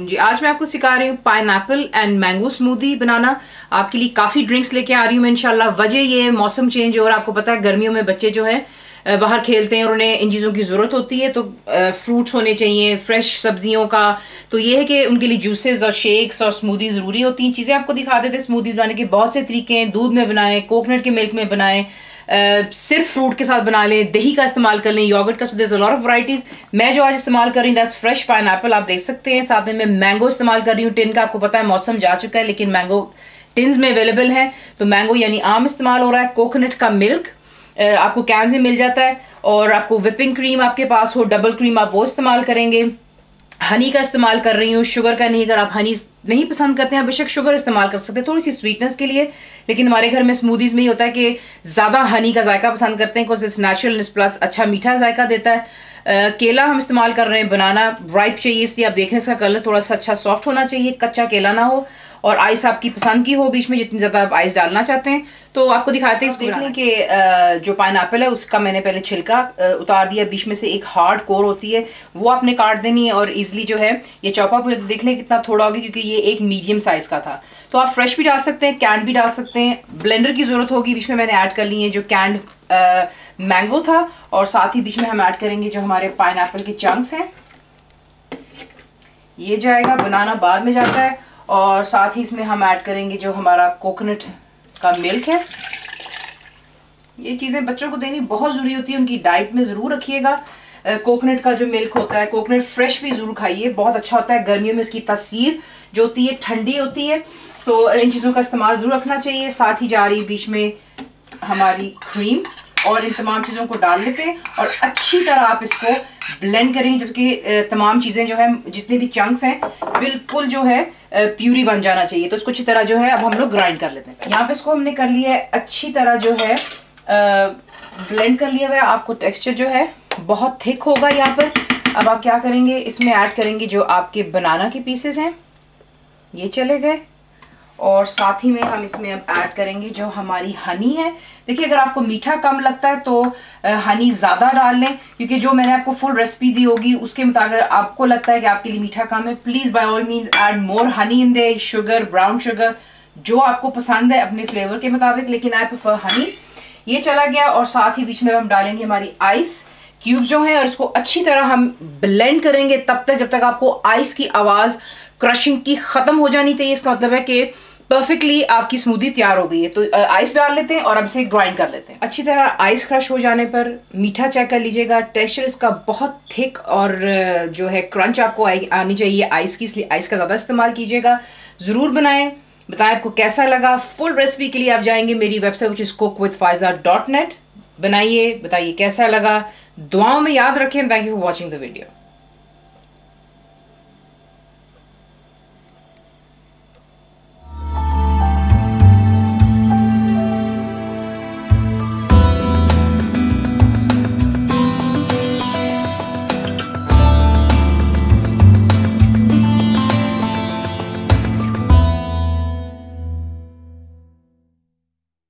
वालेकुम जी। आज मैं आपको सिखा रही हूँ पाइनएप्पल एंड मैंगो स्मूदी बनाना। आपके लिए काफी ड्रिंक्स लेके आ रही हूँ मैं इंशाल्लाह। वजह ये है मौसम चेंज हो रहा है, आपको पता है गर्मियों में बच्चे जो है बाहर खेलते हैं और उन्हें इन चीज़ों की ज़रूरत होती है, तो फ्रूट्स होने चाहिए, फ्रेश सब्जियों का। तो ये है कि उनके लिए जूसेस और शेक्स और स्मूदी ज़रूरी होती हैं। चीज़ें आपको दिखा देते हैं स्मूदी बनाने के बहुत से तरीके हैं। दूध में बनाएं, कोकोनट के मिल्क में बनाएं, सिर्फ फ्रूट के साथ बना लें, दही का इस्तेमाल कर लें, योगर्ट का। So there is a lot of varieties. मैं जो आज इस्तेमाल कर रही हूँ दैट्स फ्रेश पाइनएप्पल, आप देख सकते हैं। साथ में मैं मैंगो इस्तेमाल कर रही हूँ टिन का। आपको पता है मौसम जा चुका है लेकिन मैंगो टिन्स में अवेलेबल है, तो मैंगो यानी आम इस्तेमाल हो रहा है। कोकोनट का मिल्क आपको कैंस में मिल जाता है, और आपको विपिंग क्रीम आपके पास हो, डबल क्रीम, आप वो इस्तेमाल करेंगे। हनी का इस्तेमाल कर रही हूँ, शुगर का नहीं। अगर आप हनी नहीं पसंद करते हैं बेशक शुगर इस्तेमाल कर सकते हैं थोड़ी सी स्वीटनेस के लिए, लेकिन हमारे घर में स्मूदीज में ही होता है कि ज़्यादा हनी का जायका पसंद करते हैं बिकॉज इट्स नेचुरल प्लस अच्छा मीठा जायका देता है। केला हम इस्तेमाल कर रहे हैं, बनाना राइप चाहिए, इसलिए आप देख रहे हैं इसका कलर थोड़ा सा अच्छा सॉफ्ट होना चाहिए, कच्चा केला ना हो। और आइस आपकी पसंद की हो बीच में, जितनी ज़्यादा आप आइस डालना चाहते हैं। तो आपको दिखाते हैं देखने के जो पाइनएप्पल है उसका मैंने पहले छिलका उतार दिया, बीच में से एक हार्ड कोर होती है वो आपने काट देनी है, और इजिली जो है ये चॉप हो जाता है। देख लें कितना थोड़ा होगा क्योंकि ये एक मीडियम साइज का था। तो आप फ्रेश भी डाल सकते हैं, कैंड भी डाल सकते हैं। ब्लेंडर की जरूरत होगी, बीच में मैंने ऐड कर ली है जो कैंड मैंगो था, और साथ ही बीच में हम ऐड करेंगे जो हमारे पाइनएप्पल के चंक्स हैं, ये जाएगा। बनाना बाद में जाता है, और साथ ही इसमें हम ऐड करेंगे जो हमारा कोकोनट का मिल्क है। ये चीज़ें बच्चों को देनी बहुत ज़रूरी होती है, उनकी डाइट में ज़रूर रखिएगा। कोकोनट का जो मिल्क होता है, कोकोनट फ्रेश भी ज़रूर खाइए, बहुत अच्छा होता है। गर्मियों में इसकी तासीर जो होती है ठंडी होती है, तो इन चीज़ों का इस्तेमाल ज़रूर रखना चाहिए। साथ ही जा रही बीच में हमारी क्रीम, और इन तमाम चीज़ों को डाल लेते हैं और अच्छी तरह आप इसको ब्लेंड करेंगे, जबकि तमाम चीज़ें जो है जितने भी चंक्स हैं बिल्कुल जो है प्यूरी बन जाना चाहिए। तो इसको अच्छी तरह जो है अब हम लोग ग्राइंड कर लेते हैं। यहाँ पे इसको हमने कर लिया है अच्छी तरह जो है ब्लेंड कर लिया हुआ है। आपको टेक्सचर जो है बहुत थिक होगा यहाँ पर। अब आप क्या करेंगे, इसमें ऐड करेंगे जो आपके बनाना के पीसेस हैं, ये चले गए, और साथ ही में हम इसमें अब ऐड करेंगे जो हमारी हनी है। देखिए अगर आपको मीठा कम लगता है तो हनी ज़्यादा डाल लें, क्योंकि जो मैंने आपको फुल रेसिपी दी होगी उसके मुताबिक आपको लगता है कि आपके लिए मीठा कम है, please by all means add more honey in the, sugar, brown sugar, जो आपको पसंद है अपने फ्लेवर के मुताबिक, लेकिन आई प्रेफर हनी। ये चला गया, और साथ ही बीच में हम डालेंगे हमारी आइस क्यूब जो है, और इसको अच्छी तरह हम ब्लेंड करेंगे तब तक जब तक आपको आइस की आवाज़ क्रशिंग की ख़त्म हो जानी चाहिए। इसका मतलब है कि परफेक्टली आपकी स्मूदी तैयार हो गई है। तो आइस डाल लेते हैं और अब इसे ग्राइंड कर लेते हैं। अच्छी तरह आइस क्रश हो जाने पर मीठा चेक कर लीजिएगा। टेक्सचर इसका बहुत थिक और जो है क्रंच आपको आनी चाहिए आइस की, इसलिए आइस का ज़्यादा इस्तेमाल कीजिएगा। ज़रूर बनाएं, बताएं आपको कैसा लगा। फुल रेसिपी के लिए आप जाएंगे मेरी वेबसाइट which is cookwithfaiza.net। बनाइए, बताइए कैसा लगा। दुआओं में याद रखें। Thank you for watching the video.